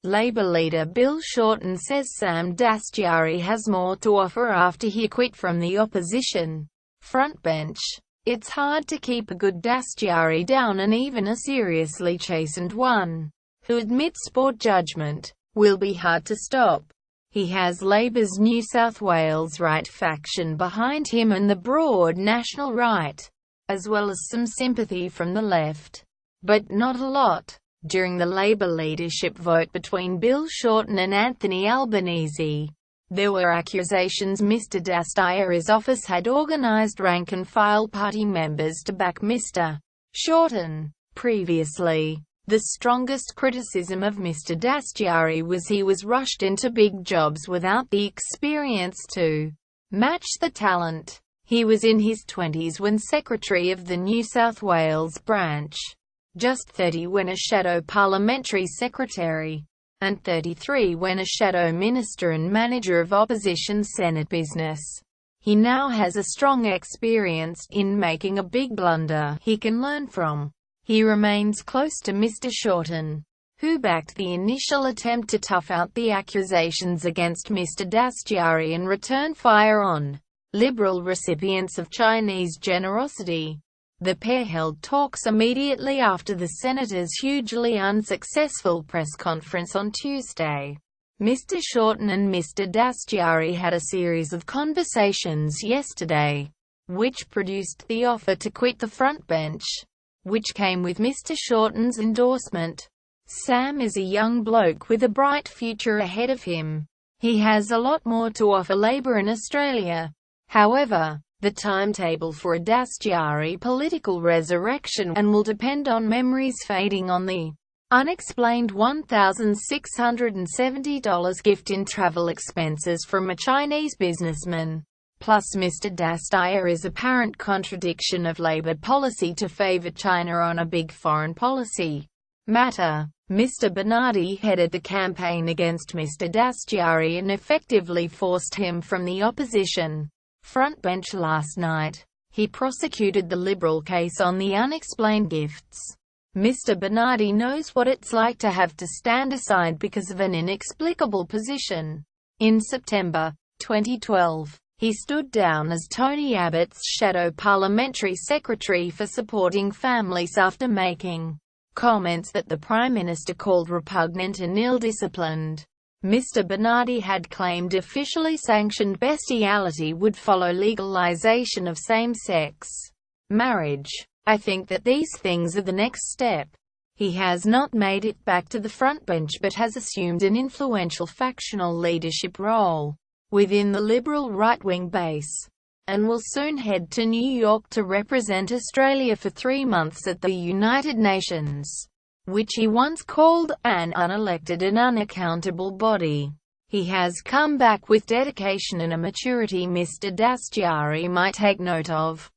Labour leader Bill Shorten says Sam Dastyari has more to offer after he quit from the opposition frontbench. It's hard to keep a good Dastyari down, and even a seriously chastened one, who admits poor judgment, will be hard to stop. He has Labour's New South Wales right faction behind him and the broad national right, as well as some sympathy from the left. But not a lot. During the Labour leadership vote between Bill Shorten and Anthony Albanese, there were accusations Mr. Dastyari's office had organised rank-and-file party members to back Mr. Shorten. Previously, the strongest criticism of Mr. Dastyari was he was rushed into big jobs without the experience to match the talent. He was in his 20s when Secretary of the New South Wales branch, just 30 when a shadow parliamentary secretary, and 33 when a shadow minister and manager of opposition Senate business. He now has a strong experience in making a big blunder he can learn from. He remains close to Mr. Shorten, who backed the initial attempt to tough out the accusations against Mr. Dastyari and return fire on Liberal recipients of Chinese generosity. The pair held talks immediately after the senator's hugely unsuccessful press conference on Tuesday. Mr. Shorten and Mr. Dastyari had a series of conversations yesterday, which produced the offer to quit the frontbench, which came with Mr. Shorten's endorsement. Sam is a young bloke with a bright future ahead of him. He has a lot more to offer Labour in Australia. However, the timetable for a Dastyari political resurrection and will depend on memories fading on the unexplained $1,670 gift in travel expenses from a Chinese businessman, plus Mr. Dastyari's apparent contradiction of Labour policy to favour China on a big foreign policy matter. Mr. Bernardi headed the campaign against Mr. Dastyari and effectively forced him from the opposition frontbench last night. He prosecuted the Liberal case on the unexplained gifts. Mr. Bernardi knows what it's like to have to stand aside because of an inexplicable position. In September 2012, he stood down as Tony Abbott's shadow parliamentary secretary for supporting families after making comments that the Prime Minister called repugnant and ill-disciplined. Mr. Bernardi had claimed officially sanctioned bestiality would follow legalization of same-sex marriage. I think that these things are the next step. He has not made it back to the frontbench but has assumed an influential factional leadership role within the Liberal right-wing base, and will soon head to New York to represent Australia for 3 months at the United Nations, which he once called an unelected and unaccountable body. He has come back with dedication and a maturity Mr. Dastyari might take note of.